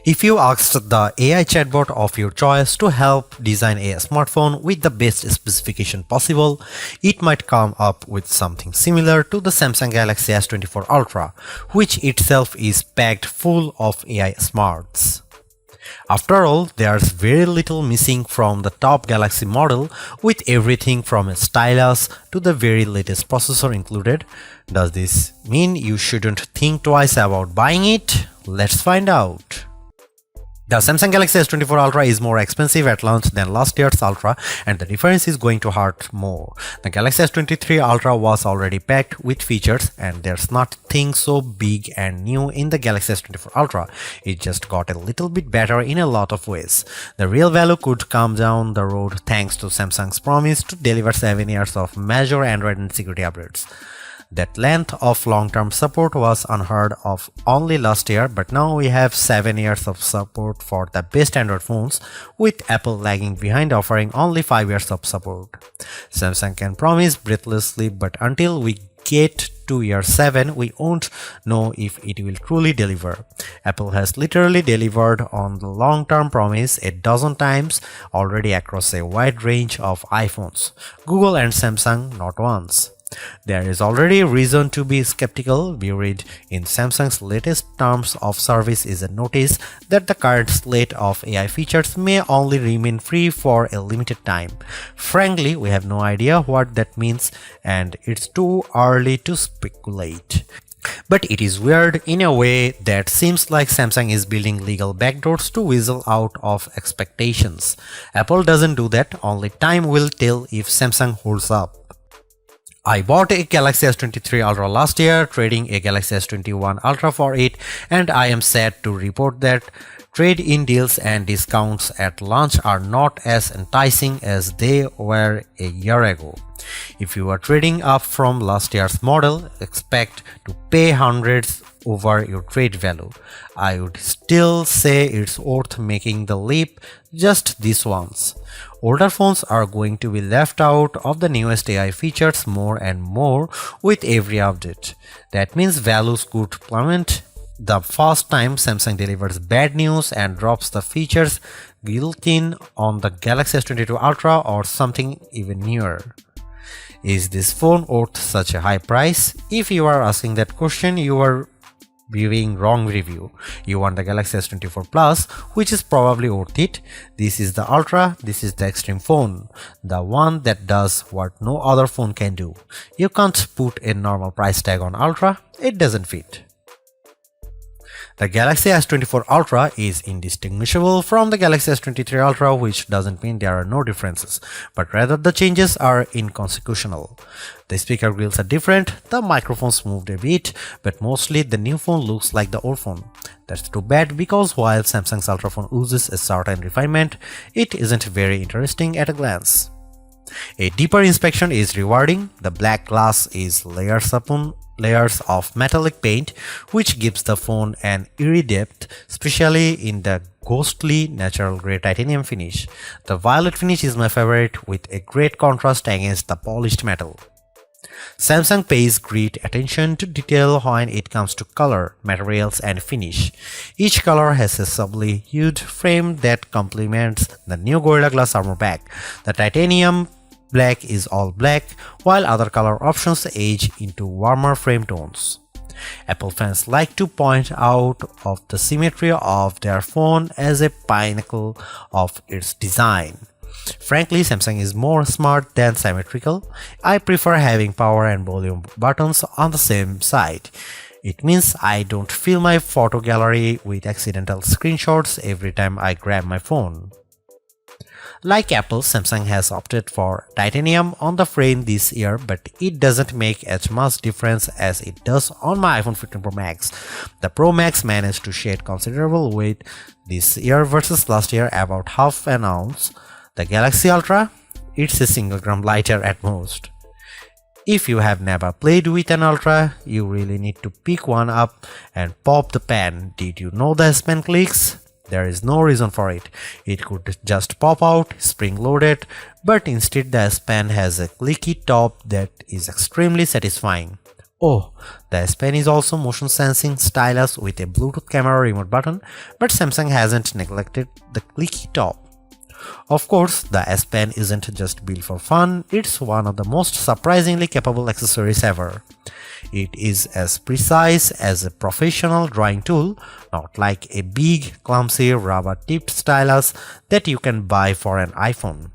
If you asked the AI chatbot of your choice to help design a smartphone with the best specification possible, it might come up with something similar to the Samsung Galaxy S24 Ultra, which itself is packed full of AI smarts. After all, there's very little missing from the top Galaxy model, with everything from a stylus to the very latest processor included. Does this mean you shouldn't think twice about buying it? Let's find out. The Samsung Galaxy S24 Ultra is more expensive at launch than last year's Ultra, and the difference is going to hurt more. The Galaxy S23 Ultra was already packed with features, and there's nothing so big and new in the Galaxy S24 Ultra. It just got a little bit better in a lot of ways. The real value could come down the road thanks to Samsung's promise to deliver 7 years of major Android and security updates. That length of long-term support was unheard of only last year, but now we have 7 years of support for the best Android phones, with Apple lagging behind offering only 5 years of support. Samsung can promise breathlessly, but until we get to year 7, we won't know if it will truly deliver. Apple has literally delivered on the long-term promise a dozen times already across a wide range of iPhones. Google and Samsung not once. There is already reason to be skeptical. We read in Samsung's latest terms of service is a notice that the current slate of AI features may only remain free for a limited time. Frankly, we have no idea what that means, and it's too early to speculate. But it is weird in a way that seems like Samsung is building legal backdoors to weasel out of expectations. Apple doesn't do that, only time will tell if Samsung holds up. I bought a Galaxy S23 Ultra last year, trading a Galaxy S21 Ultra for it, and I am sad to report that trade-in deals and discounts at launch are not as enticing as they were a year ago. If you are trading up from last year's model, expect to pay hundreds over your trade value. I would still say it's worth making the leap just this once. Older phones are going to be left out of the newest AI features more and more with every update. That means values could plummet the first time Samsung delivers bad news and drops the features built-in on the Galaxy S22 Ultra or something even newer. Is this phone worth such a high price? If you are asking that question, you are viewing wrong review. You want the Galaxy S24 Plus, which is probably worth it. This is the Ultra, this is the extreme phone, the one that does what no other phone can do. You can't put a normal price tag on Ultra, it doesn't fit. The Galaxy S24 Ultra is indistinguishable from the Galaxy S23 Ultra, which doesn't mean there are no differences, but rather the changes are inconsequential. The speaker grills are different, the microphones moved a bit, but mostly the new phone looks like the old phone. That's too bad, because while Samsung's Ultra phone oozes a certain refinement, it isn't very interesting at a glance. A deeper inspection is rewarding. The black glass is layers upon layers of metallic paint, which gives the phone an eerie depth, especially in the ghostly natural grey titanium finish. The violet finish is my favorite, with a great contrast against the polished metal. Samsung pays great attention to detail when it comes to color, materials and finish. Each color has a subtly hued frame that complements the new Gorilla Glass armor back. The titanium black is all black, while other color options age into warmer frame tones. Apple fans like to point out of the symmetry of their phone as a pinnacle of its design. Frankly, Samsung is more smart than symmetrical. I prefer having power and volume buttons on the same side. It means I don't fill my photo gallery with accidental screenshots every time I grab my phone. Like Apple, Samsung has opted for titanium on the frame this year, but it doesn't make as much difference as it does on my iPhone 15 Pro Max. The Pro Max managed to shed considerable weight this year versus last year, about half an ounce. The Galaxy Ultra, it's a single gram lighter at most. If you have never played with an Ultra, you really need to pick one up and pop the pen. Did you know the S Pen clicks? There is no reason for it. It could just pop out, spring-loaded, but instead the S Pen has a clicky top that is extremely satisfying. Oh, the S Pen is also motion sensing stylus with a Bluetooth camera remote button, but Samsung hasn't neglected the clicky top. Of course, the S Pen isn't just built for fun, it's one of the most surprisingly capable accessories ever. It is as precise as a professional drawing tool, not like a big, clumsy, rubber-tipped stylus that you can buy for an iPhone.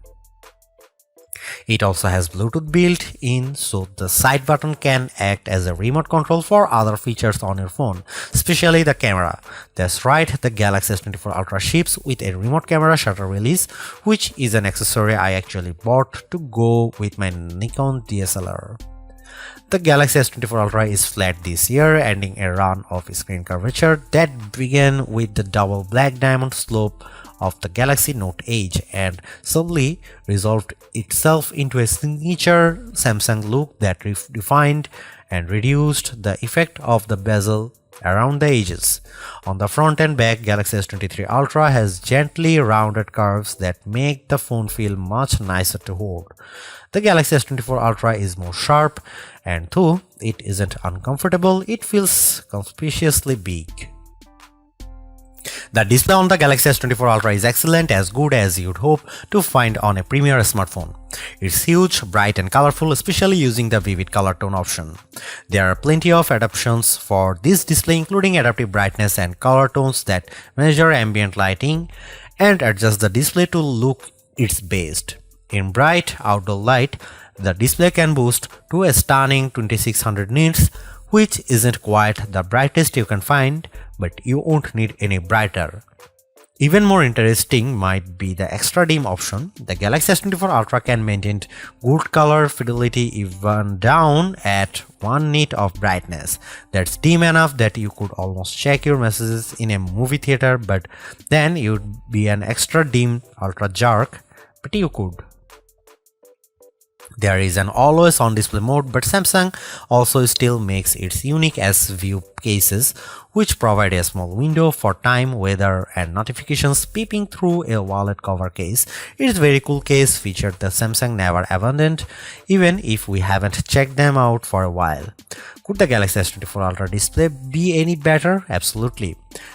It also has Bluetooth built in, so the side button can act as a remote control for other features on your phone, especially the camera. That's right, the Galaxy S24 Ultra ships with a remote camera shutter release, which is an accessory I actually bought to go with my Nikon DSLR. The Galaxy S24 Ultra is flat this year, ending a run of screen curvature that began with the double black diamond slope of the Galaxy Note Edge and subtly resolved itself into a signature Samsung look that refined and reduced the effect of the bezel around the edges. On the front and back, Galaxy S23 Ultra has gently rounded curves that make the phone feel much nicer to hold. The Galaxy S24 Ultra is more sharp, and though it isn't uncomfortable, it feels conspicuously big. The display on the Galaxy S24 Ultra is excellent, as good as you'd hope to find on a premier smartphone. It's huge, bright and colorful, especially using the vivid color tone option. There are plenty of adaptations for this display, including adaptive brightness and color tones that measure ambient lighting and adjust the display to look its best. In bright outdoor light, the display can boost to a stunning 2600 nits, which isn't quite the brightest you can find, but you won't need any brighter. Even more interesting might be the extra dim option. The Galaxy S24 Ultra can maintain good color fidelity even down at 1 nit of brightness. That's dim enough that you could almost check your messages in a movie theater, but then you'd be an extra dim ultra jerk, but you could. There is an always on display mode, but Samsung also still makes its unique S View cases, which provide a small window for time, weather and notifications peeping through a wallet cover case. It's a very cool case feature that Samsung never abandoned, even if we haven't checked them out for a while. Could the Galaxy S24 Ultra display be any better? Absolutely.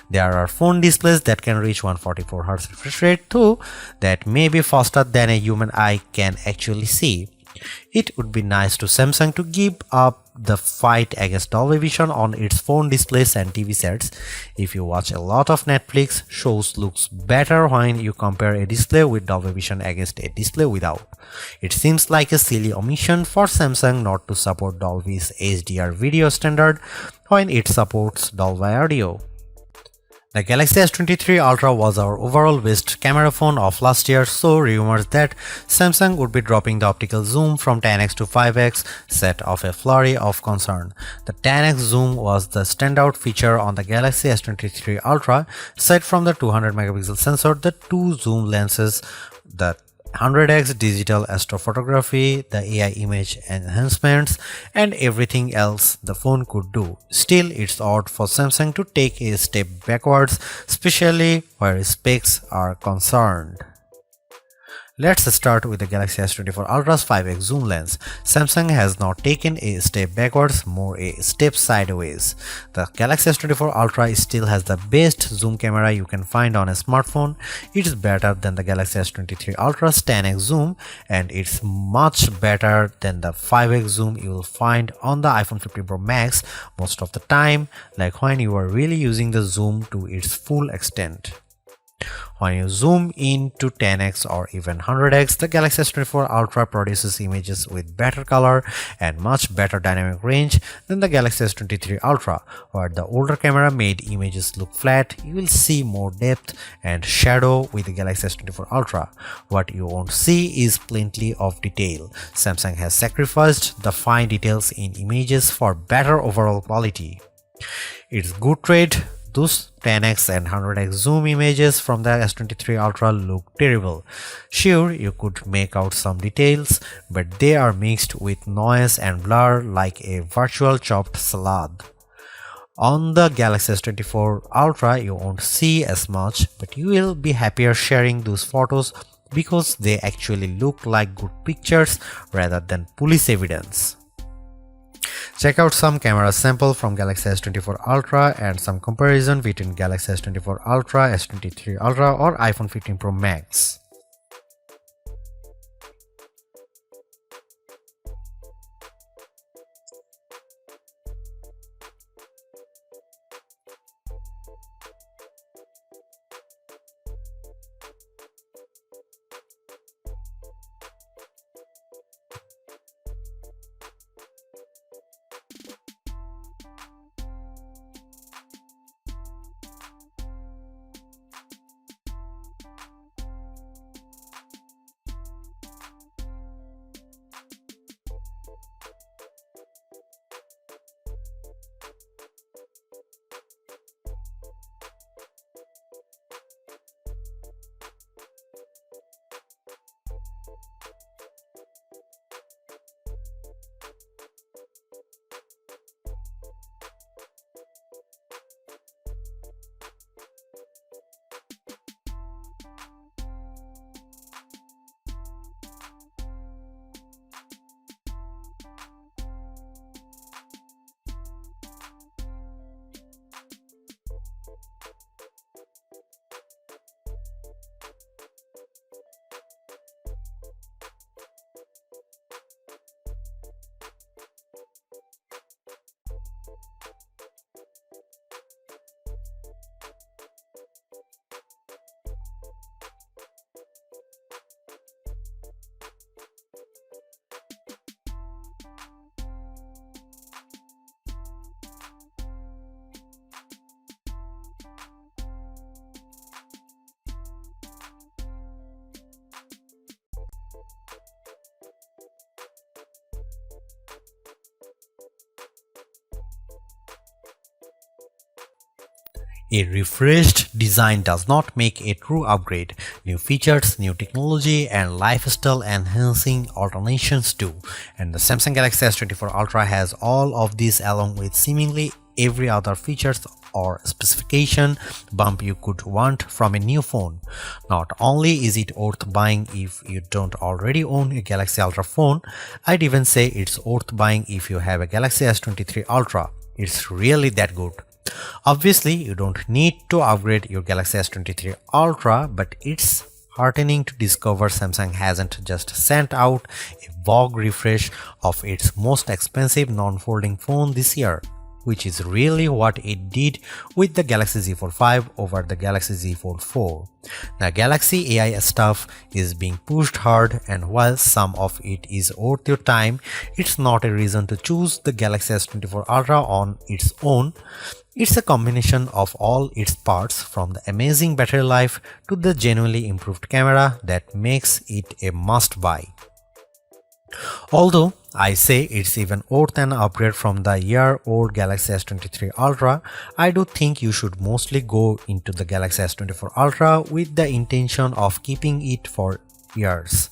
There are phone displays that can reach 144Hz refresh rate too, that may be faster than a human eye can actually see. It would be nice to Samsung to give up the fight against Dolby Vision on its phone displays and TV sets. If you watch a lot of Netflix shows, looks better when you compare a display with Dolby Vision against a display without. It seems like a silly omission for Samsung not to support Dolby's HDR video standard when it supports Dolby Audio. The Galaxy S23 Ultra was our overall best camera phone of last year, so rumors that Samsung would be dropping the optical zoom from 10x to 5x set off a flurry of concern. The 10x zoom was the standout feature on the Galaxy S23 Ultra. Aside from the 200 megapixel sensor, the two zoom lenses, the 100x digital astrophotography, the AI image enhancements, and everything else the phone could do. Still, it's odd for Samsung to take a step backwards, especially where specs are concerned. Let's start with the Galaxy S24 Ultra's 5x zoom lens. Samsung has not taken a step backwards, more a step sideways. The Galaxy S24 Ultra still has the best zoom camera you can find on a smartphone. It's better than the Galaxy S23 Ultra's 10x zoom, and it's much better than the 5x zoom you will find on the iPhone 15 Pro Max most of the time, like when you are really using the zoom to its full extent. When you zoom in to 10x or even 100x, the Galaxy S24 Ultra produces images with better color and much better dynamic range than the Galaxy S23 Ultra. Where the older camera made images look flat, you will see more depth and shadow with the Galaxy S24 Ultra. What you won't see is plenty of detail. Samsung has sacrificed the fine details in images for better overall quality. It's good trade. Those 10x and 100x zoom images from the S23 Ultra look terrible. Sure, you could make out some details, but they are mixed with noise and blur like a virtual chopped salad. On the Galaxy S24 Ultra, you won't see as much, but you will be happier sharing those photos because they actually look like good pictures rather than police evidence. Check out some camera sample from Galaxy S24 Ultra and some comparison between Galaxy S24 Ultra, S23 Ultra or iPhone 15 Pro Max. A refreshed design does not make a true upgrade. New features, new technology, and lifestyle enhancing alternations do. And the Samsung Galaxy S24 Ultra has all of these along with seemingly every other features or specification bump you could want from a new phone. Not only is it worth buying if you don't already own a Galaxy Ultra phone, I'd even say it's worth buying if you have a Galaxy S23 Ultra. It's really that good. Obviously, you don't need to upgrade your Galaxy S23 Ultra, but it's heartening to discover Samsung hasn't just sent out a vogue refresh of its most expensive non-folding phone this year, which is really what it did with the Galaxy Z Fold 5 over the Galaxy Z Fold 4. The Galaxy AI stuff is being pushed hard, and while some of it is worth your time, it's not a reason to choose the Galaxy S24 Ultra on its own. It's a combination of all its parts, from the amazing battery life to the genuinely improved camera, that makes it a must-buy. Although I say it's even worth an upgrade from the year-old Galaxy S23 Ultra, I do think you should mostly go into the Galaxy S24 Ultra with the intention of keeping it for years.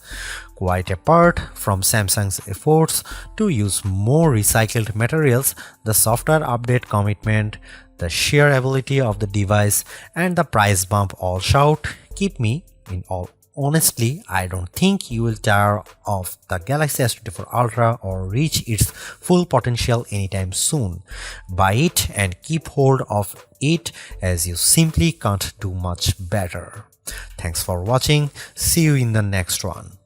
Quite apart from Samsung's efforts to use more recycled materials, the software update commitment, the sheer ability of the device, and the price bump all shout, keep me in all. Honestly, I don't think you will tire of the Galaxy S24 Ultra or reach its full potential anytime soon. Buy it and keep hold of it, as you simply can't do much better. Thanks for watching. See you in the next one.